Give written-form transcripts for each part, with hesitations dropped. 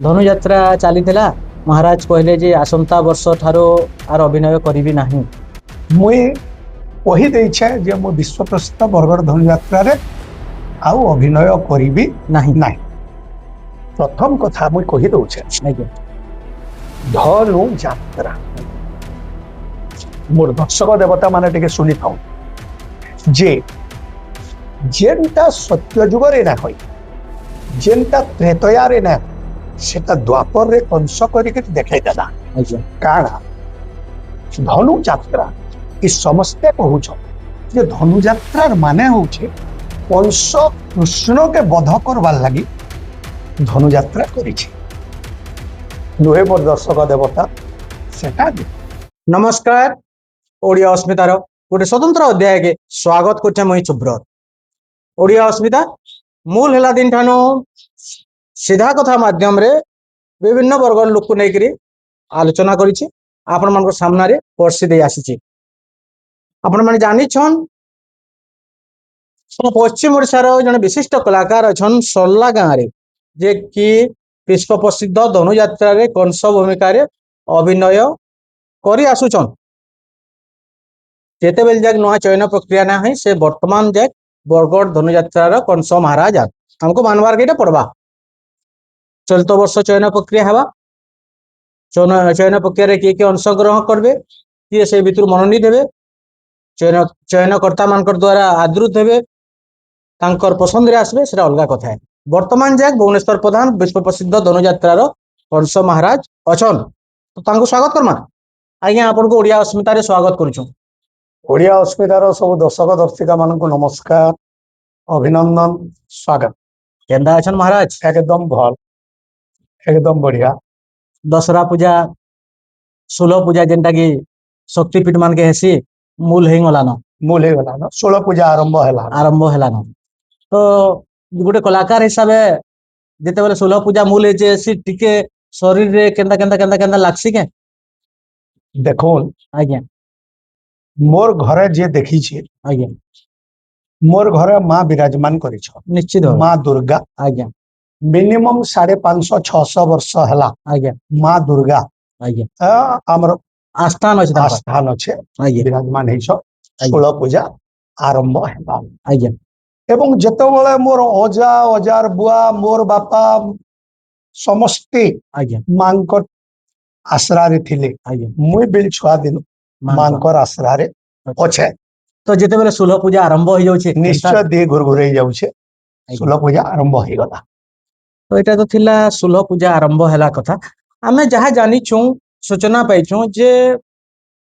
ଧନୁଯାତ୍ରା ଚାଲିଥିଲା। ମହାରାଜ କହିଲେ ଯେ ଆସନ୍ତା ବର୍ଷ ଠାରୁ ଆର ଅଭିନୟ କରିବି ନାହିଁ। ମୁଇଁ କହିଦେଇଛେ ଯେ ମୁଁ ବିଶ୍ୱ ପ୍ରସିଦ୍ଧ ବରଗଡ଼ ଧନୁଯାତ୍ରାରେ ଆଉ ଅଭିନୟ କରିବି ନାହିଁ। ନାହିଁ। ପ୍ରଥମ କଥା ମୁଇଁ କହିଦଉଛେ, ଆଜ୍ଞା ଧନୁ ଯାତ୍ରା ମୋର ଦର୍ଶକ ଦେବତା ମାନେ ଟିକେ ଶୁଣିଥାଉ ଯେ ଯେନ୍ଟା ସତ୍ୟ ଯୁଗରେ ନା হয়, ଯେନ୍ଟା ତ୍ରେତୟାରେ ନା ସେଟା ଦ୍ୱାପରରେ କଂସ କରିକି ଦେଖାଇ ଦେଲା। ଆଜ୍ଞା କାଣା ଧନୁ ଯାତ୍ରା ଏ ସମସ୍ତେ କହୁଛ ଯେ ଧନୁଯାତ୍ରାର ମାନେ ହଉଛି କଂସ କୃଷ୍ଣকে বধ করবার লাগি ধনুযাত্রা করেছে। নহে মোর দর্শক দেবতা সেটা ନମସ୍କାର। ଓଡ଼ିଆ ଅସ୍ମିତାର ଗୋଟେ ସ୍ୱତନ୍ତ୍ର ଅଧ୍ୟାୟକେ ସ୍ୱାଗତ କରୁଛେ ମୁଇଁ ସୁବ୍ରତ। ଓଡ଼ିଆ ଅସ୍ମିତା ମୂଲ ହେଲା ଦିନ ଠାନୁ ସିଧା କଥା ମାଧ୍ୟମରେ ବିଭିନ୍ନ ବର୍ଗର ଲୋକକୁ ନେଇକରି ଆଲୋଚନା କରିଛି, ଆପଣମାନଙ୍କ ସାମ୍ନାରେ ପରସି ଦେଇ ଆସିଛି। ଆପଣମାନେ ଜାଣିଛନ୍ ପଶ୍ଚିମ ଓଡ଼ିଶାର ଜଣେ ବିଶିଷ୍ଟ କଳାକାର ଅଛନ୍ ସର୍ଲା ଗାଁରେ, ଯେ କି ବିଶ୍ୱ ପ୍ରସିଦ୍ଧ ଧନୁଯାତ୍ରାରେ କଂସ ଭୂମିକାରେ ଅଭିନୟ କରି ଆସୁଛନ୍। ଯେତେବେଳେ ଯାକ ନୂଆ ଚୟନ ପ୍ରକ୍ରିୟା ନା ହେଇ ସେ ବର୍ତ୍ତମାନ ଯାକ ବରଗଡ଼ ଧନୁଯାତ୍ରାର କଂସ ମହାରାଜ ଆମକୁ ମାନବାର ଏଇଟା ପଡବା। ଚଳିତ ବର୍ଷ ଚୟନ ପ୍ରକ୍ରିୟା ହେବା। ଚୟନ ପ୍ରକ୍ରିୟାରେ କିଏ କିଏ ଅଂଶଗ୍ରହଣ କରିବେ, କିଏ ସେ ଭିତରୁ ମନୋନୀତ ହେବେ, ଚୟନକର୍ତ୍ତା ମାନଙ୍କର ଦ୍ୱାରା ଆଦୃତ ହେବେ, ତାଙ୍କର ପସନ୍ଦରେ ଆସିବେ, ସେଟା ଅଲଗା କଥା। ବର୍ତ୍ତମାନ ଯାକ ଭୁବନେଶ୍ୱର ପ୍ରଧାନ ବିଶ୍ୱ ପ୍ରସିଦ୍ଧ ଧନୁଯାତ୍ରାର କଂସ ମହାରାଜ ଅଛନ୍, ତ ତାଙ୍କୁ ସ୍ୱାଗତ କରମା। ଆଜ୍ଞା ଆପଣଙ୍କୁ ଓଡ଼ିଆ ଅସ୍ମିତାରେ ସ୍ୱାଗତ କରୁଛୁ। ଓଡ଼ିଆ ଅସ୍ମିତାର ସବୁ ଦର୍ଶକ ଦର୍ଶିକା ମାନଙ୍କୁ ନମସ୍କାର, ଅଭିନନ୍ଦନ, ସ୍ୱାଗତ। କେନ୍ତା ଅଛନ୍ ମହାରାଜ? একদম ভাল, একদম বঢ়িয়া। ଦଶହରା ପୂଜା, ଷୋଲ ପୂଜା ଯେନ୍ଟା କି ଶକ୍ତିପୀଠ ମାନକେ ହେସି ମୂଲ ହେଇଗଲାନ, মূল ହେଇଗଲାନ, 16 ପୂଜା ଆରମ୍ଭ ହେଲାନ। ତ ଗୋଟେ କଳାକାର ହିସାବେ ଯେତେବେଳେ ଷୋଲ ପୂଜା ମୂଲ ହେଇଛେ, ସେ ଟିକେ ଶରୀରରେ କେନ୍ତା କେନ୍ତା କେନ୍ତା କେନ୍ତା ଲାଗସି କେ? দেখুন ଆଜ୍ଞା মোর ঘরে যে দেখিছে, ଆଜ୍ଞା মোর ঘরে মা বিরাজমান করেছ, ନିଶ୍ଚିତ ଭାବେ। মা দুর্গা। ଆଜ୍ଞା ମିନିମମ୍ 550-600 ବର୍ଷ ହେଲା ଆଜ୍ଞା ମା ଦୁର୍ଗା ଆଜ୍ଞା ଆମର ଆସ୍ଥାନ ଅଛି ତାଙ୍କର। ଆସ୍ଥାନ ଅଛେ, ଆଜ୍ଞା ବିରାଜମାନ ହେଇଛ। ଆଜ୍ଞା 16 ପୂଜା ଆରମ୍ଭ ହେବା ଆଜ୍ଞା ଏବଂ ଯେତେବେଳେ ମୋର ଅଜା ଅଜାର ବୁଆ ମୋର ବାପା ସମସ୍ତେ ଆଜ୍ଞା ମାଙ୍କର ଆଶ୍ରାରେ ଥିଲେ। ଆଜ୍ଞା ମୁଇଁ ବି ଛୁଆ ଦିନ ମାଙ୍କର ଆଶ୍ରାରେ ଅଛେ। ତ ଯେତେବେଳେ ଷୋଲ ପୂଜା ଆରମ୍ଭ ହେଇଯାଉଛି, ନିଶ୍ଚୟ ଦେହ ଘୁରଘୁରେଇ ଯାଉଛେ। 16 ପୂଜା ଆରମ୍ଭ ହେଇଗଲା। ତ ଏଇଟା ତ ଥିଲା ଷୋଲ ପୂଜା ଆରମ୍ଭ ହେଲା କଥା। ଆମେ ଯାହା ଜାଣିଛୁ, ସୂଚନା ପାଇଛୁ ଯେ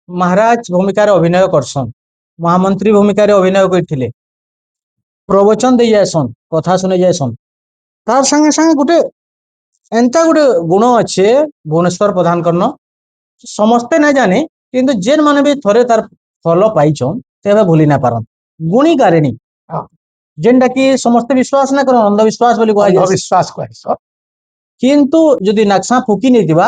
ମହାରାଜ ଭୂମିକାରେ ଅଭିନୟ କରସନ୍, ମହାମନ୍ତ୍ରୀ ଭୂମିକାରେ ଅଭିନୟ କରିଥିଲେ, ପ୍ରବଚନ ଦେଇ ଯାଇସନ୍, କଥା ଶୁଣେଇ ଯାଇସନ୍। ତାର ସାଙ୍ଗେ ସାଙ୍ଗେ ଗୋଟେ ଏନ୍ତା ଗୋଟେ ଗୁଣ ଅଛେ ଭୁବନେଶ୍ୱର ପ୍ରଧାନକର୍ଣ୍ଣ, ସମସ୍ତେ ନାଇଁ ଜାନେ, କିନ୍ତୁ ଯେନ୍ ମାନେ ବି ଥରେ ତାର ଫଲ ପାଇଛନ୍ ତେବେ ଭୁଲି ନା ପାରନ୍। ଗୁଣି ଗାରେଣୀ, ହଁ, ଯେନ୍ଟା କି ସମସ୍ତେ ବିଶ୍ୱାସ ନା କରନ୍, ଅନ୍ଧବିଶ୍ୱାସ ବୋଲି କୁହାଯାଏ। ଅନ୍ଧବିଶ୍ୱାସ କହିସ। କିନ୍ତୁ ଯଦି ନାକ୍ସା ଫୁକି ନେଇଥିବା,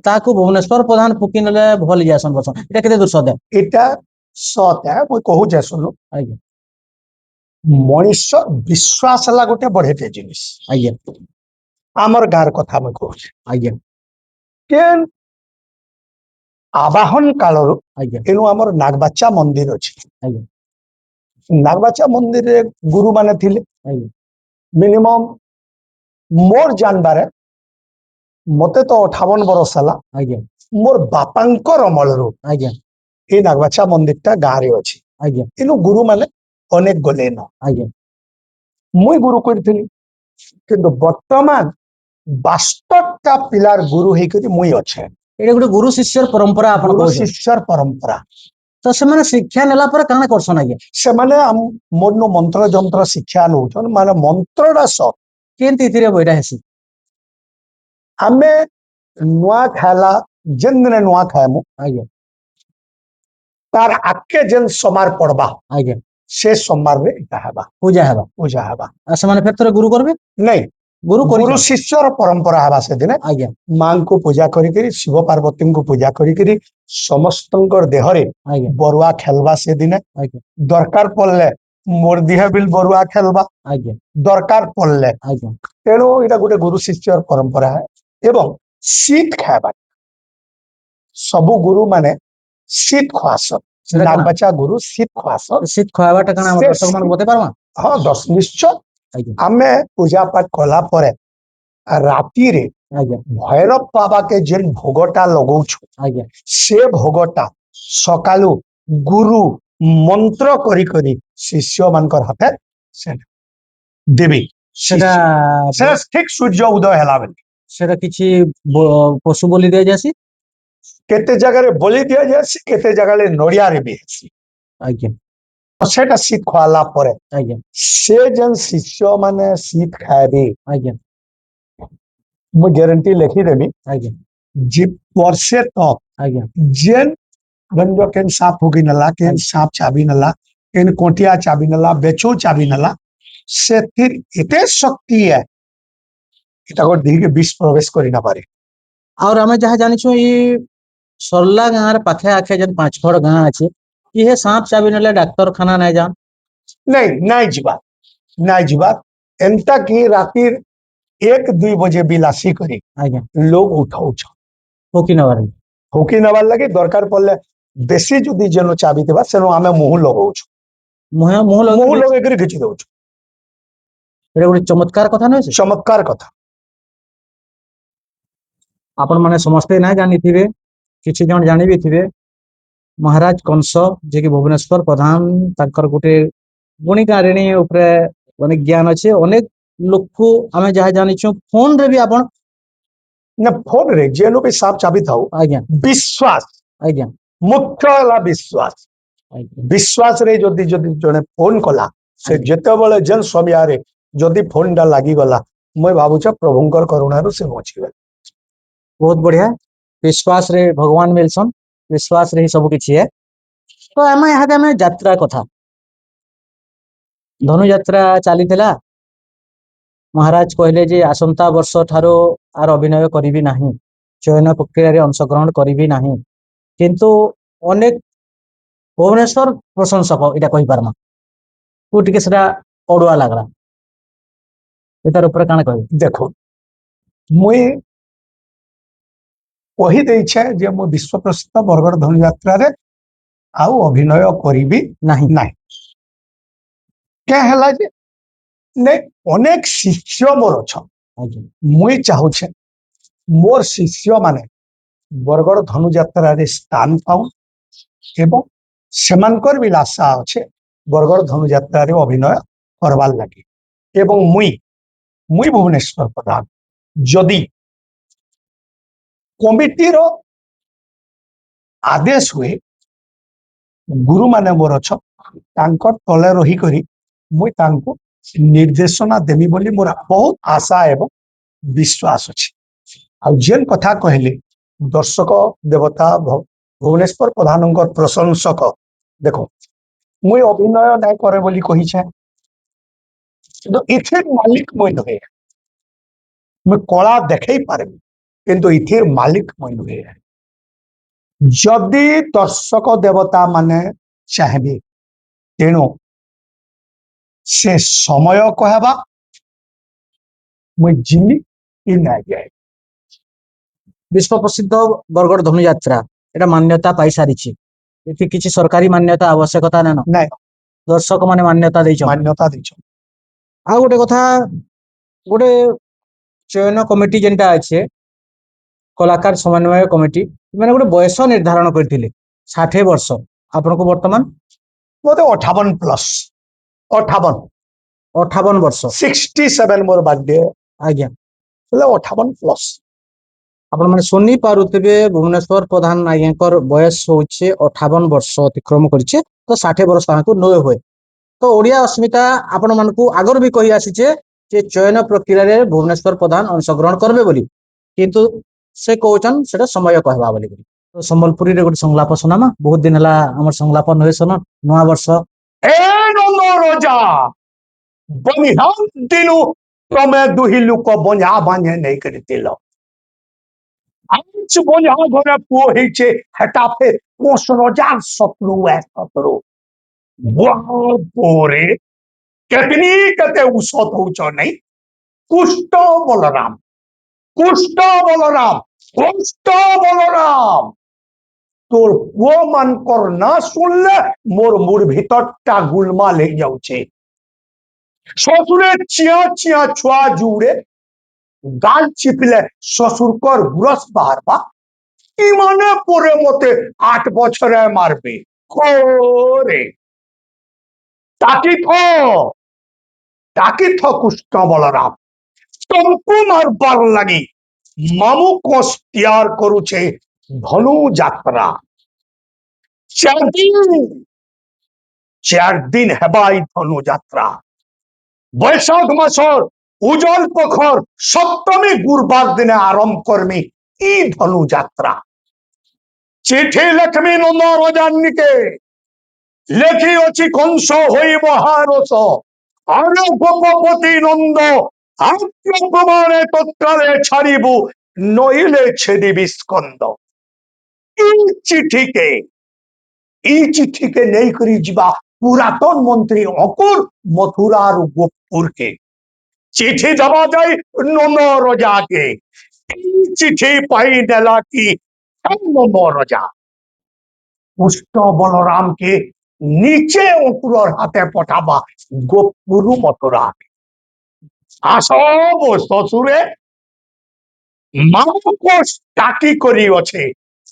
ତାକୁ ଭୁବନେଶ୍ୱର ପ୍ରଧାନ ଫୁକି ନେଲେ ଭଲ ଯାଇସନ୍ ବସନ୍। এটা କେତେ ଦୂର ସତ୍ୟ? এটা ସତ ମୁଇଁ କହୁଛେ ଶୁଣୁ। ଆଜ୍ଞା ମଣିଷ ବିଶ୍ୱାସ ହେଲା ଗୋଟେ ବଢେଟେ ଜିନିଷ। ଆଜ୍ଞା ଆମର ଗାଁର କଥା ମୁଇଁ କହୁଛେ। ଆଜ୍ଞା କେନ୍ ଆବାହନ କାଳରୁ ଆଜ୍ଞା ଏଣୁ ଆମର ନାଗବାଚା ମନ୍ଦିର ଅଛି। ଆଜ୍ଞା ନାଗବାଚା ମନ୍ଦିରରେ ଗୁରୁ ମାନେ ଥିଲେ। ଆଜ୍ଞା ମିନିମମ୍ ମୋର ଜାଣିବାରେ ମତେ ତ 58 ବରଷ ହେଲା। ଆଜ୍ଞା ମୋର ବାପାଙ୍କର ଅମଳରୁ ଆଜ୍ଞା এই ନାଗବାଚା ମନ୍ଦିରଟା ଗାଁରେ ଅଛି। ଆଜ୍ଞା ଏଣୁ ଗୁରୁ ମାନେ ଅନେକ ଗଲେନ। ଆଜ୍ଞା ମୁଇଁ ଗୁରୁ କରିଥିଲି, କିନ୍ତୁ ବର୍ତ୍ତମାନ 62ଟା ପିଲାର ଗୁରୁ ହେଇକରି ମୁଇଁ ଅଛେ। ଏଇଟା ଗୋଟେ ଗୁରୁ ଶିଷ୍ୟର ପରମ୍ପରା ଆପଣ ଗୁରୁ କହୁଛନ୍ତି। ଶିଷ୍ୟର ପରମ୍ପରା। ତ ସେମାନେ ଶିକ୍ଷା ନେଲା ପରେ କାଣା କରସନ୍ ଆଜ୍ଞା? ସେମାନେ ମୋରନୁ ମନ୍ତ୍ର ଯନ୍ତ୍ର ଶିକ୍ଷା ନଉଛନ୍, ମାନେ ମନ୍ତ୍ରଟା ସତ। କେନ୍ ତିଥିରେ ବଇଟା ହେସି? ଆମେ ନୂଆ ଖାଇଲା ଯେନ୍ ଦିନେ ନୂଆ ଖାଇମୁ, ଆଜ୍ଞା ତାର ଆଗକେ ଯେନ୍ ସୋମାର ପଡବା ଆଜ୍ଞା ସେ ସୋମାରରେ ଏଟା ହେବା, ପୂଜା ହେବା। ପୂଜା ହେବା। ଆଉ ସେମାନେ ଫେର ଥରେ ଗୁରୁ କରିବେ? ନାଇଁ, ଗୁରୁ ଗୁରୁ କରିଛନ୍। ଶିଷ୍ୟର ପରମ୍ପରା ହେବା ସେଦିନେ। ଆଜ୍ଞା ମାଙ୍କୁ ପୂଜା କରିକିରି, ଶିବ ପାର୍ବତୀଙ୍କୁ ପୂଜା କରିକିରି ସମସ୍ତଙ୍କର ଦେହରେ ଆଜ୍ଞା ବରୁଆ ଖେଲବା ସେଦିନେ। ଆଜ୍ଞା ଦରକାର ପଡିଲେ ମୋର ଦିହ ବିଲ୍ ବରୁଆ ଖେଲବା ଆଜ୍ଞା ଦରକାର ପଡିଲେ। ଆଜ୍ଞା ତେଣୁ ଏଇଟା ଗୋଟେ ଗୁରୁ ଶିଷ୍ୟର ପରମ୍ପରା ହେ। এবং শীত খাଇବା सबु गुरु माने शीत खुआसन সেটা কাଣା नागबचा गुरु शीत खुआसन শীত খাওয়াটা কাଣା আমার से দর্শক ମାନଙ୍କୁ शीत বতে পারবা हाँ दस निश्चय আজ্ঞା आमे पूजा पाठ कला परे राति रे ଆଜ୍ଞା भैरव बाबा के जेन भोगटा लगौछु ଆଜ୍ଞା से भोगटा सकालु गुरु मंत्र करी करी शिष्य मानकर हाथे से देवी সেটা से ठीक सूर्य उदय हला बेले সেটা କିଛି ପଶୁ ବଳି ଦିଆଯାସି केते जगह रे बलि दिया जासी केते जगह रे नड़िया रे भी हेसी ଆଜ୍ଞା तो सेटा शीत खुआला परे ଆଜ୍ଞା से जन शिष्य माने शीत खाएबे ଆଜ୍ଞା मु गारंटी लिखी देबी ଆଜ୍ଞା जे वर्षे तक ଆଜ୍ଞା जेन गंजो केन सांप होगी नला केन सांप चाबी नला केन कोटिया चाबी नला बेचो चाबी नला से फिर एते शक्ति है एटा को दी के विष प्रवेश करी ना पारे और ଆମେ ଯାହା ଜାଣିଛୁ ଏଇ ସରଲା ଗାଁର ପାଖେ ଆଖେ ଯେନ୍ ପାଞ୍ଚ ଖଡ ଗାଁ ଅଛି ଇହେ ସାପ ଚାବି ନେଲେ ଡାକ୍ତରଖାନା ନାଇଁ ଯାନ୍ नहीं नहीं जीवा नहीं जीवा एंता की राती 1-2 बजे बिलासी करी ଆଜ୍ଞା लोग उठाऊ ଫୁକି ନେବାର फुकी नबार लगे दरकार पड़ले बेसी जदि जेन चाबी देबा सेनो आमे मुह लगाउछु ମୁହଁ ମୁହଁ मुह ଲଗେଇ लगे करी घिची दउछु ଏଇଟା ଗୋଟେ ଚମତ୍କାର କଥା ନୁହେଁ ସେ चमत्कार कथा ଆପଣ ମାନେ ସମସ୍ତେ ନାଇଁ ଜାଣିଥିବେ କିଛି ଜଣ ଜାଣିବି ଥିବେ ମହାରାଜ କଂସ ଯିଏକି ଭୁବନେଶ୍ୱର ପ୍ରଧାନ ତାଙ୍କର ଗୋଟେ ଗୁଣିକାରିଣୀ ଉପରେ ଅନେକ ଜ୍ଞାନ ଅଛି ଅନେକ ଲୋକକୁ ଆମେ ଯାହା ଜାଣିଛୁ ଫୋନ ରେ ବି ଆପଣ न फोन रे जेनो भी सांप चाबी थाउ ଆଜ୍ଞା विश्वास ଆଜ୍ଞା मुख्य वाला विश्वास ଆଜ୍ଞା विश्वास रे जदि जदि जने फोन कला से ଆଜ୍ଞା जेते बेले जेन समयारे जदि फोन डा लागी गला मैं भाबुछ प्रभुंकर करुणारू से बचिबे ବହୁତ ବଢିଆ ବିଶ୍ୱାସରେ ଭଗବାନ ମିଲସନ୍ ବିଶ୍ୱାସରେ ହିଁ ସବୁ କିଛି ହେ ତ ଆମେ ଆମେ ଯାତ୍ରା କଥା ଧନୁଯାତ୍ରା ଚାଲିଥିଲା ମହାରାଜ କହିଲେ ଯେ ଆସନ୍ତା ବର୍ଷ ଠାରୁ ଆର ଅଭିନୟ କରିବି ନାହିଁ ଚୟନ ପ୍ରକ୍ରିୟାରେ ଅଂଶଗ୍ରହଣ କରିବି ନାହିଁ କିନ୍ତୁ ଅନେକ ଭୁବନେଶ୍ୱର ପ୍ରଶଂସକ ଏଇଟା କହିପାରମା କୁ ଟିକେ ସେଟା ଅଡୁଆ ଲାଗଲା ଏତାର ଉପରେ କାଣା କହିବି देखो मुई कही देइछे जे मो विश्व प्रसिद्ध बरगड़ धनु यात्रा रे आउ अभिनय करिबी ନାହିଁ नाही क्या हला जे ने अनेक शिष्य मोर छ ଆଜ୍ଞା मुई चाहूछे मोर शिष्य माने बरगड़ धनु यात्रा रे स्थान पाऊ एवं सेमानकर भी आशा अच्छे बरगड़ धनु यात्रा रे अभिनय करवार लगे एवं मुई मुई भुवनेश्वर प्रधान जदि कमिटी रो आदेश हुए गुरु माने मोर छ तांकर तले रही करी मुई तांको निर्देशना देवी बोली मोर बहुत आशा एवं विश्वास अछि आ जेन कथा कहले दर्शक देवता भुवनेश्वर प्रधानकर प्रशंसक देखो मुई अभिनय नाय करे बोली कही छे किंतु इथिर मालिक मुई नहे मुई कला देखै पारबी किंतु इथिर मालिक मुई नहे जदि दर्शक देवता माने चाहबे तेणु से समय कहबा मुई जिमी इ ना जाए ବିଶ୍ୱ ପ୍ରସିଦ୍ଧ ବରଗଡ଼ ଧନୁଯାତ୍ରା ଏଟା ମାନ୍ୟତା ପାଇସାରିଛି ଏଠି କିଛି ସରକାରୀ ମାନ୍ୟତା ଆବଶ୍ୟକତା ନାଇଁ ନାଇଁ ଦର୍ଶକ ମାନେ ମାନ୍ୟତା ଦେଇଛନ୍ତି मान्यता दैछ ଆଉ ଗୋଟେ କଥା ଗୋଟେ ଚୟନ କମିଟି ଯେନ୍ଟା ଅଛି କଳାକାର ସମନ୍ୱୟ କମିଟି ମାନେ ଗୋଟେ ବୟସ ନିର୍ଦ୍ଧାରଣ କରିଥିଲେ 60 ବର୍ଷ ଆପଣଙ୍କୁ ବର୍ତ୍ତମାନ मोते 58 प्लस 58 58 ବର୍ଷ 67 मोर बर्थडे ଆଜ୍ଞା बोले 58 प्लस ଆପଣ ମାନେ ଶୁଣି ପାରୁଥିବେ ଭୁବନେଶ୍ୱର ପ୍ରଧାନ ଆଜ୍ଞାଙ୍କର ବୟସ ହଉଛି 58 ବର୍ଷ ଅତିକ୍ରମ କରିছে ତ 60 ବର୍ଷ ତାହାକୁ ନୟ ହୁଏ ତ ଓଡ଼ିଆ ଅସ୍ମିତା ଆପଣ ମାନଙ୍କୁ ଆଗରୁ ବି କହି ଆସିଛେ ଯେ ଚୟନ ପ୍ରକ୍ରିୟାରେ ଭୁବନେଶ୍ୱର ପ୍ରଧାନ ଅଂଶଗ୍ରହଣ କରିବେ ବୋଲି କିନ୍ତୁ ସେ କହୁଛନ୍ ସେଟା ସମୟ କହିବା ବୋଲି ତ ସମ୍ବଲପୁରୀରେ ଗୋଟେ ସଂଳାପ ଶୁଣାମା ବହୁତ ଦିନ ହେଲା ଆମର ସଂଳାପ ନୁହେଁ ଶୁଣ ନୂଆ ବର୍ଷ ए नो रोजा बनिहान दिनु तमे दुही लुक बन्या बान्हे नहीं करतिल आज बन्या घरे पुओ हिचे हटा फेर कोस रोजा सपलु है सतरो वाह पोरे केतनी कते उसत होउछ नहीं कुष्ट बलराम কুষ্ট বলরাম, কুষ্ট বলরাম, তোর পুଅ ମାନଙ୍କର ନା ଶୁଣିଲେ ମୋର ମୁଡ ଭିତରଟା ଗୁଲମାଲ ହେଇଯାଉଛି। ଶ୍ୱଶୁରେ ଚିଆ ଚିଆ ଛୁଆ ଜୁଡେ ଗାଲ ଚିପିଲେ ଶ୍ୱଶୁରଙ୍କର ଗୁରସ ବାହାରବା, ଇମାନେ ପରେ ମତେ 8 বছরে মারবে। কোরে টাকি থ কুষ্ট বলরাম, ତମକୁ ମାରବାର ଲାଗି ମାମୁ କୋଷ ତିଆର କରୁଛେ ଧନୁ ଯାତ୍ରା। 4 ଦିନ ହେବା এই ଧନୁ ଯାତ୍ରା। বৈশাখ মাসর উজ্জ্বল প্রখর সপ্তমী গুরুবার দিনে আরম্ভ করমি ই ধনু যাত্রা। চিঠি লেখমি নন্দ রাজান্নিকে, লেখি অছি কংস হই মহারস, আরে গোপপতি নন্দ আত্ম প্রমাণে তৎকালে ছাড়িবু, নইলে ছেদিবি স্কন্দ। এই চিঠিকে নেইকরি যা পুরাতন মন্ত্রী অকুর মথুরার গোপুরকে চিঠি দেওয়া যায় নন্দ রাজাকে। এই চিঠি পাই নেলা কি নন্দ রাজা পুষ্ট বলরামকে নিচে অকুরর হাতে পঠাবা গোপুর মথুরা। আসব শ্বশুরে মামুকোষ টাকি করি অছে,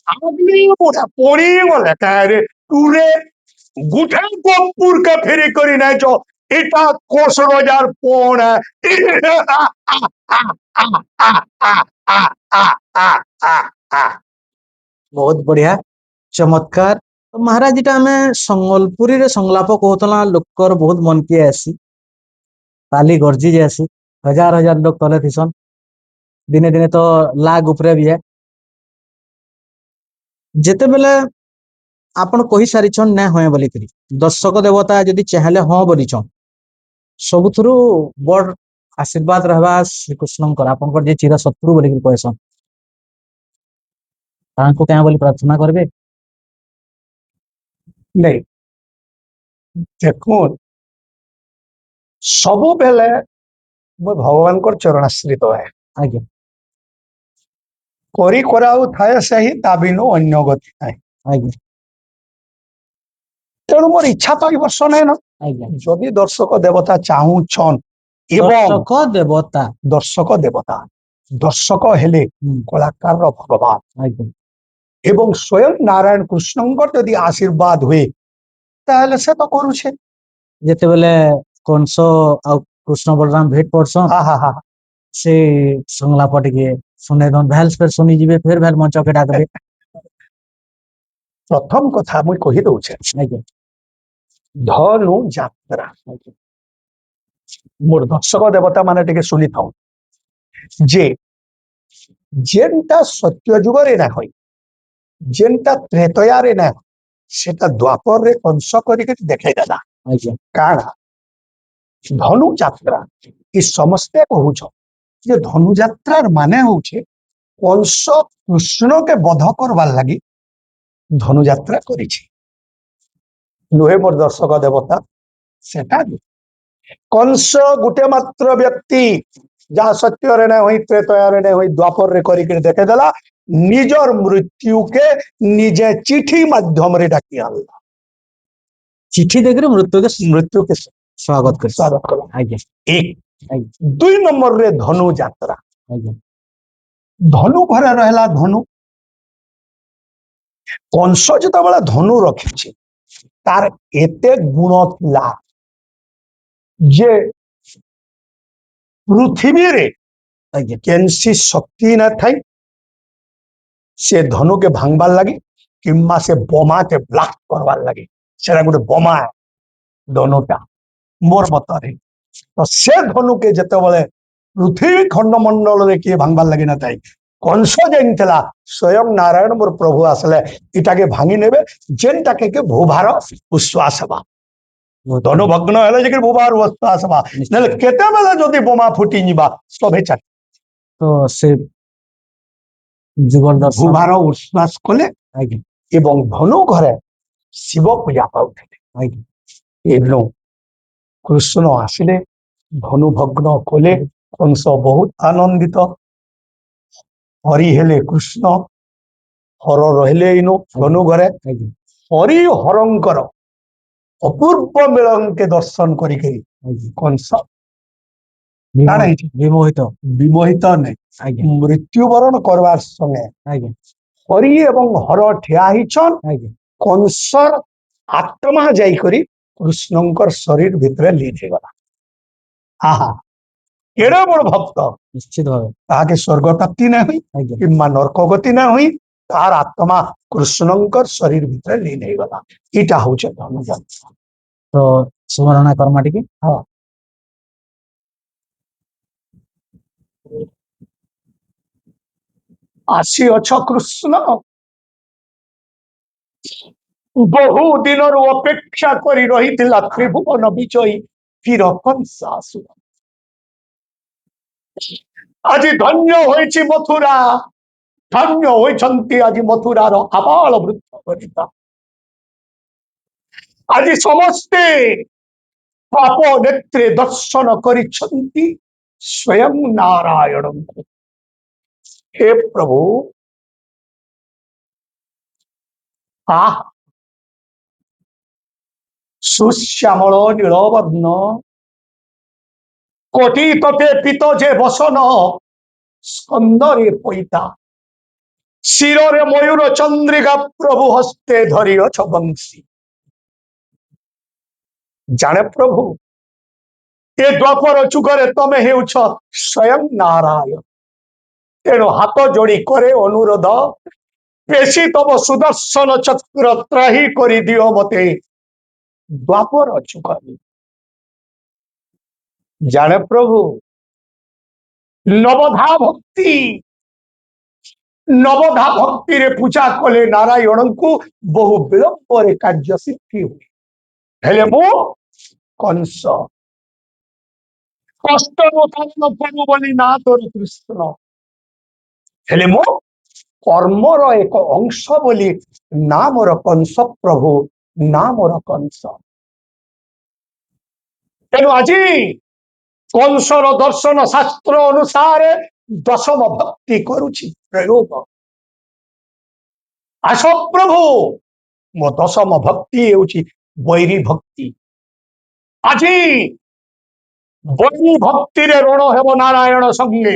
আগলি ওটা পড়ি গলে তারে টুরে গুঠে গোপুরকে ফেরি করি নাই তো এটা কোষ রোজার পণ। बहुत बढ़िया चमत्कार। तो महाराज जी आम संबलपुरी रे संलाप कहतला लोकर बहुत मन किए आसी, ताली गर्जी जासी, हजार हजार लोग तले थिसन, दिने दिने तो लाग उपरे भी है। जेते बेले आपण कही सारिछन ना होए बोली करी दर्शक देवता जदि चाहले हाँ बोलीछन, सबुथुरु बड़ आशीर्वाद रहबा श्री कृष्णकर आपनकर जे चिर शत्रु बोली कहसन तांको क्या बोली प्रार्थना करबे। नहीं देखुन सबु बेले मैं भगवान को चरणाश्रित है। आज्ञा करी कराउ थाए सही ता बिनु अन्य गति नाही। आज्ञा तेणु मोर इच्छा तो वर्ष नहीं ना, आज्ञा जदि दर्शक देवता चाहूछन एवं दर्शक देवता दर्शक हेले कलाकार भगवान आज्ञा एवं स्वयं नारायण कृष्णଙ୍କର ଯଦି आशीर्वाद हुए ताहले से तो करूछे। जेते बेले कंस आ कृष्ण बलराम भेट पड़सन हा हा हा से संलाप टिके सुने दन भैल फिर सुनी जीवे फिर भैल मंच के डाकबे। प्रथम कथा मुई कहि दउछे आज्ञा धनु यात्रा। मोर दर्शक देवता माने टिके सुनी थाउ जे जेनटा सत्य जुगरे ना होई, जेनटा त्रेतयारे ना सेटा द्वापर रे कंस करिके देखाई देला। आज्ञा काणा धनु यात्रा ई समस्ते कहूछ जे धनु यात्रार माने होउछे कंस कृष्ण के बध करबार लागि धनु यात्रा करिछि। नुहे मोर दर्शक देवता सेटा कंस गुटे मात्र व्यक्ति जहाँ सत्य रे ना होई त्रेतया रे ना होई द्वापर रे करिके देखे देला, निजर मृत्यु के निजे चिठी माध्यम रे डाकी आनला। चिट्ठी देकर मृत्यु के स्वागत कर आज्ञा एक दुई नंबर रे धनु यात्रा। आज्ञा धनु घरे रहला धनु कंस जेतेबेले धनु रखिछि तार एते गुण थिला जे पृथ्वी रे आज्ञा केनसी शक्ति न थाई से धनु के भांगबार लगी किंबा से बोमा के ब्लास्ट करबार लगी। सेरा गोटे बोमा है धनुटा मोर मतरे तो से धनु के जेतेबेले पृथ्वी खंडमंडल रे किए भांगबार लगी न थाई कंस जानिथिला स्वयं नारायण मोर प्रभु आसले इटाके भांगी नेबे जेनटाके के भूभार उश्वास हबा धनु भग्न हेले जे भूभार उश्वास हबा नले केते बेले जदी बोमा फुटी निबा सभे चाट तो से जुगल दर्शन भूभार उश्वास कले आज्ञा एवं धनु घरे शिव पूजा पाउथिले। आज्ञा एनु कृष्ण आसिले धनु भग्न कले कंस बहुत आनंदित ହରି ହେଲେ କୃଷ୍ଣ, ହର ରହିଲେ ଇନୁ ଧନୁ ଘରେ। ଆଜ୍ଞା ହରି ହରଙ୍କର ଅପୂର୍ବ ମିଳନକେ ଦର୍ଶନ କରିକିରି ଆଜ୍ଞା କଂସ କାଣା ହେଇଛି? ବିମୋହିତ ବିମୋହିତ ନାଇଁ, ଆଜ୍ଞା ମୃତ୍ୟୁବରଣ କରବାର ସମୟ ଆଜ୍ଞା ହରି ଏବଂ ହର ଠିଆ ହେଇଛନ୍। ଆଜ୍ଞା କଂସର ଆତ୍ମା ଯାଇକରି କୃଷ୍ଣଙ୍କର ଶରୀର ଭିତରେ ଲିନ ହେଇଗଲା। ଆହା, କେଡେ ବଡ ଭକ୍ତ! ନିଶ୍ଚିତ ଭାବେ ତାହାକେ ସ୍वर्ଗ ପ୍ରାପ୍ତି ନା ହୁई ଆଜ୍ଞା କିମ୍ବା ନର୍କ ଗତି ନା ହୁଇ, ତାହାର ଆତ୍ମା କୃଷ୍ଣଙ୍କର ଶରୀର ଭିତରେ ଲିନ ହେଇଗଲା। ଏଇଟା ହଉଛି ଧନୁଯାତ୍ରା। ତ ସୁବର୍ଣ୍ଣା କର୍ମା ଟିକେ ହଁ, ଆସିଅଛ କୃଷ୍ଣ, ବହୁ ଦିନରୁ ଅପେକ୍ଷା କରି ରହିଥିଲା ତ୍ରିଭୁବନ ବିଜୟୀ ବୀର କଂସ ଆସୁ। ଆଜି ଧନ୍ୟ ହୋଇଛି ମଥୁରା, ଧନ୍ୟ ହୋଇଛନ୍ତି ଆଜି ମଥୁରାର ଆବାଳ ବୃଦ୍ଧ ବନିତା। ଆଜି ସମସ୍ତେ ପାପ ନେତ୍ରେ ଦର୍ଶନ କରିଛନ୍ତି ସ୍ୱୟଂ ନାରାୟଣଙ୍କୁ। ହେ ପ୍ରଭୁ, ଆହା, ସୁଶ୍ୟାମଳ ନୀଳବର୍ଣ୍ଣ, କୋଟି ତତେ ପିତ ଯେ ବସନ, ସ୍କନ୍ଦରେ ପଇତା, ଶିରରେ ମୟୂର ଚନ୍ଦ୍ରିକା, ପ୍ରଭୁ ହସ୍ତେ ଧରିଅଛ ବଂଶୀ। ଜାଣେ ପ୍ରଭୁ, ଏ ଦ୍ୱାପର ଯୁଗରେ ତମେ ହେଉଛ ସ୍ୱୟଂ ନାରାୟଣ। ତେଣୁ ହାତ ଯୋଡି କରେ ଅନୁରୋଧ, ପେଶୀ ତମ ସୁଦର୍ଶନ ଚକ୍ର ତ୍ରାହି କରିଦିଅ ମତେ ଦ୍ୱାପର ଯୁଗରେ। ଜାଣେ ପ୍ରଭୁ, ନବଧା ଭକ୍ତି, ନବଧା ଭକ୍ତିରେ ପୂଜା କଲେ ନାରାୟଣଙ୍କୁ ବହୁ ବିଳମ୍ବରେ କାର୍ଯ୍ୟ ସିଦ୍ଧି ହୁଏ। ହେଲେ ମୁଁ କଂସ କଷ୍ଟରୁ ପାଳନ କରୁ ବୋଲି ନା ତୋର କୃଷ୍ଣ, ହେଲେ ମୁଁ କର୍ମର ଏକ ଅଂଶ ବୋଲି ନା ମୋର କଂସ ପ୍ରଭୁ, ନା ମୋର କଂସ। ତେଣୁ ଆଜି କଂସର ଦର୍ଶନ ଶାସ୍ତ୍ର ଅନୁସାରେ ଦଶମ ଭକ୍ତି କରୁଛି ପ୍ରୟୋଗ। ଆସ ପ୍ରଭୁ, ମୋ ଦଶମ ଭକ୍ତି ହେଉଛି ବୈରୀ ଭକ୍ତି। ଆଜି ବୈରୀ ଭକ୍ତିରେ ରଣ ହେବ ନାରାୟଣ ସଙ୍ଗେ।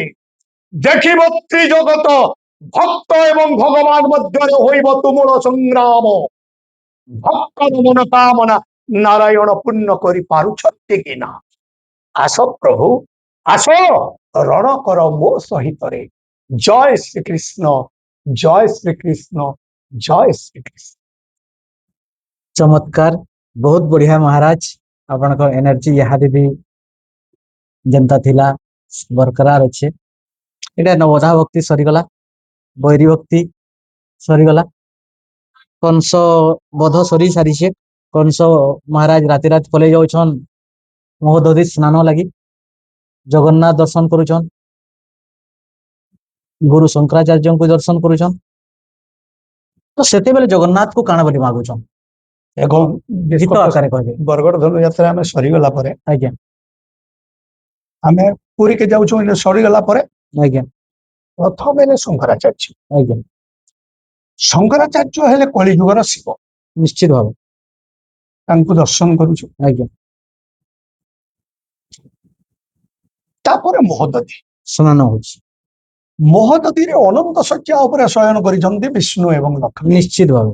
ଦେଖିବ ତ୍ରିଜଗତ, ଭକ୍ତ ଏବଂ ଭଗବାନ ମଧ୍ୟରେ ହୋଇବ ତୁମୁଳ ସଂଗ୍ରାମ। ଭକ୍ତର ମନୋକାମନା ନାରାୟଣ ପୂର୍ଣ୍ଣ କରିପାରୁଛନ୍ତି କି ନା? ଆସ ପ୍ରଭୁ, ଆସ, ରଣ କର ମୋ ସହିତରେ। ଜୟ ଶ୍ରୀକୃଷ୍ଣ, ଜୟ ଶ୍ରୀକୃଷ୍ଣ, ଜୟ ଶ୍ରୀକୃଷ୍ଣ। ଚମତ୍କାର, ବହୁତ ବଢିଆ ମହାରାଜ। ଆପଣଙ୍କ ଏନର୍ଜି ଇହାଦେ ବି ଯେନ୍ତା ଥିଲା ବରକରାର ଅଛେ। ଏଇଟା ନବଧା ଭକ୍ତି ସରିଗଲା, ବୈରୀ ଭକ୍ତି ସରିଗଲା, କଂସ ବଧ ସରି ସାରିଛେ। କଂସ ମହାରାଜ ରାତି ରାତି ପଲେଇ ଯାଉଛନ୍ ମହୋଦଧି ସ୍ନାନ ଲାଗି। ଜଗନ୍ନାଥ ଦର୍ଶନ କରୁଛନ୍, ଗୁରୁ ଶଙ୍କରାଚାର୍ଯ୍ୟଙ୍କୁ ଦର୍ଶନ କରୁଛନ୍। ତ ସେତେବେଳେ ଜଗନ୍ନାଥକୁ କାଣା ବୋଲି ମାଗୁଛନ୍? ଏବଂ ଗୀତ ଆକାରେ କହିବେ। ବରଗଡ଼ ଧନୁଯାତ୍ରା ଆମେ ସରିଗଲା ପରେ ଆଜ୍ଞା ଆମେ ପୁରୀକେ ଯାଉଛୁ। ସରିଗଲା ପରେ ଆଜ୍ଞା ପ୍ରଥମେ ହେଲେ ଶଙ୍କରାଚାର୍ଯ୍ୟ। ଆଜ୍ଞା ଶଙ୍କରାଚାର୍ଯ୍ୟ ହେଲେ କଳିଯୁଗର ଶିବ, ନିଶ୍ଚିତ ଭାବେ ତାଙ୍କୁ ଦର୍ଶନ କରୁଛୁ। ଆଜ୍ଞା ତାପରେ ମହୋଦଧି, ସ୍ନାନ ହଉଛି, ମହୋଦଧିରେ ଅନନ୍ତ ଶଯ୍ୟା ଉପରେ ଶୟନ କରିଛନ୍ତି ବିଷ୍ଣୁ ଏବଂ ଲକ୍ଷ୍ମୀ। ନିଶ୍ଚିତ ଭାବେ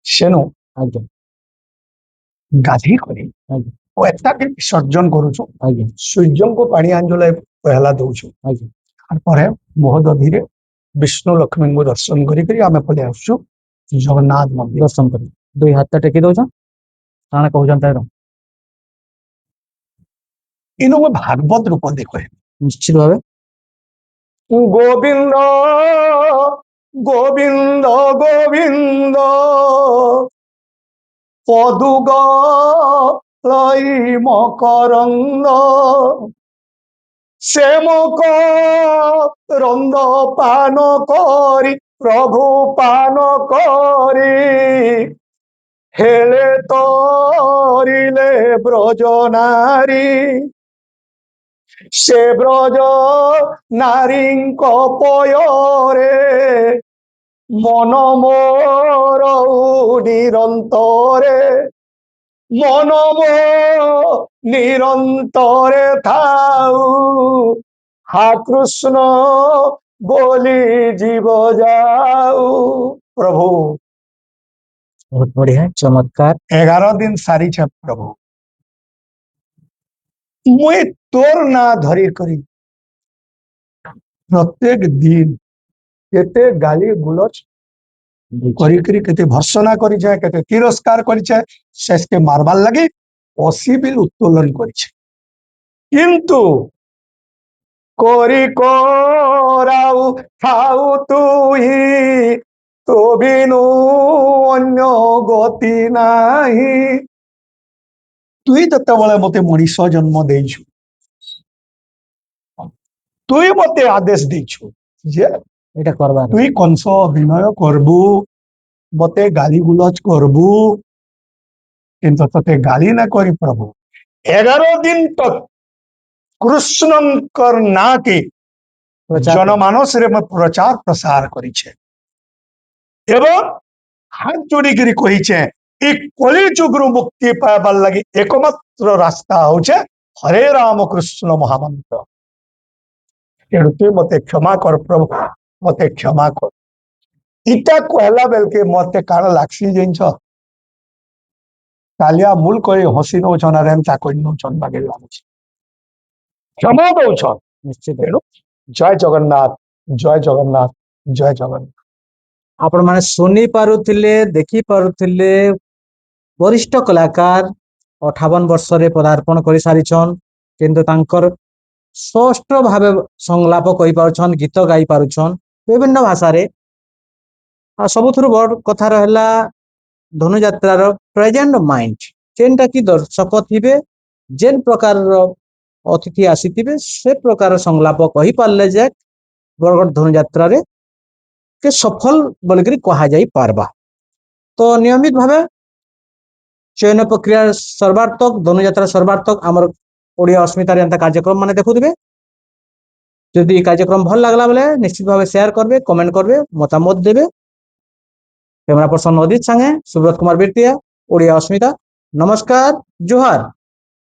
ସେନୁ ଆଜ୍ଞା ଗାଧି କରି ଆଜ୍ଞା ଓ ଏତାକେ ବିସର୍ଜନ କରୁଛୁ। ଆଜ୍ଞା ସୂର୍ଯ୍ୟଙ୍କୁ ପାଣି ଆଞ୍ଜୁଳାଏ ପହେଲା ଦଉଛୁ। ଆଜ୍ଞା ତାପରେ ମହୋଦଧିରେ ବିଷ୍ଣୁ ଲକ୍ଷ୍ମୀଙ୍କୁ ଦର୍ଶନ କରିକରି ଆମେ ପଳେଇ ଆସୁଛୁ ଜଗନ୍ନାଥ ମନ୍ଦିର। ଦର୍ଶନ କରି ଦୁଇ ହାତ ଟେକି ଦଉଛନ୍, କାଣା କହୁଛନ୍ ତାର? ଇନୁ ମୁଁ ଭାଗବତ ରୂପ ଦେଖେ। ନିଶ୍ଚିତ ଭାବେ ଗୋବିନ୍ଦ ଗୋବିନ୍ଦ ଗୋବିନ୍ଦ পদুগলই মকরন্দ সে মকরন্দ পান করি প্রভু পান করি হেলে তরিলে ব্রজনারী ସେ ବ୍ରଜ ନାରୀଙ୍କ ପୟରେ ମନ ମୋର ନିରନ୍ତରେ ମନ ମୋ ନିରନ୍ତରେ ଥାଉ হা কৃষ্ণ বলি জীব যাও প্রভু बहुत बढ़िया, चमत्कार। 11 दिन সারিছে প্রভু মুই তোর না ধরি করি প্রত্যেক দিন কেতে গালি গুলজ করি কেতে ভর্সনা করিছে কেতে তিরস্কার করিছে শেষকে মারবার লাগি অসিবিল উত্তোলন করিছে কিন্তু করি করাও থাও তুই তো বিনু অন্য গতি নাহি তুই যেତେବେଳେ মতে মଣିষ জন্ম ଦେଇଛୁ তুই মতে আদেশ ଦେଇଛୁ যে এটা করবার তুই কংস অভিনয় করবু মতে গালি গুলজ করবু কিন্তু তোতে গালি না করি প্রভু 11 দিন তক কৃষ্ণঙ্কর নাকে প্রচার জনমানসরে প্রচার প্রসার করিছে এবং হাত যোড়িকি কহিছে এই কলি যুগରୁ মুক্তি পাইবার লাগি একমাত্র রাস্তা হচ্ছে হরে রাম কৃষ্ণ মহামন্ত্র তেଣୁ তুই মতে ক্ষমা কর প্রভু মতে ক্ষমা কর ইটা কহলা বেলকে মতে কাণ লাগছি জানিছ কালিয়া মূল করে হসি নৌছন আর এমতা করি নৌছন বাগে লাগুଛି ক্ষমা দৌছন নিশ্চিত। ତେଣୁ ଜୟ ଜଗନ୍ନାଥ ଜୟ ଜଗନ୍ନାଥ ଜୟ ଜଗନ୍ନାଥ आपण माने सुनी पारुथिले देखि पारुथिले वरिष्ठ कलाकार 58 वर्षरे पदार्पण करि सारिछन किंतु तांकर स्पष्ट भावे संलाप कहि पारुछन गीत गाई पारुछन विभिन्न भाषा रे आ सबुथुर बड़ कथा रहला धनुयात्रार प्रेजेंट माइंड जेनटा कि दर्शक थिबे जेन प्रकार अतिथि आसीथिबे से प्रकार संलाप कहि पारले जे बरगड़ धनुयात्रा रे के सफल बोलकरी कहा जाई पारबा। तो नियमित भावे चयन प्रक्रिया सर्वार्थक धनुयात्रा सर्वार्थक आमर ओडिया अस्मिता रे अंत कार्यक्रम माने देखुथिबे जदि कार्यक्रम भल लागला बेले निश्चित भावे शेयर करबे कमेंट करबे मतामत देबे। कैमरा पर्सन अदित संगे सुब्रत कुमार बिरतिया ओडिया अस्मिता नमस्कार जोहार।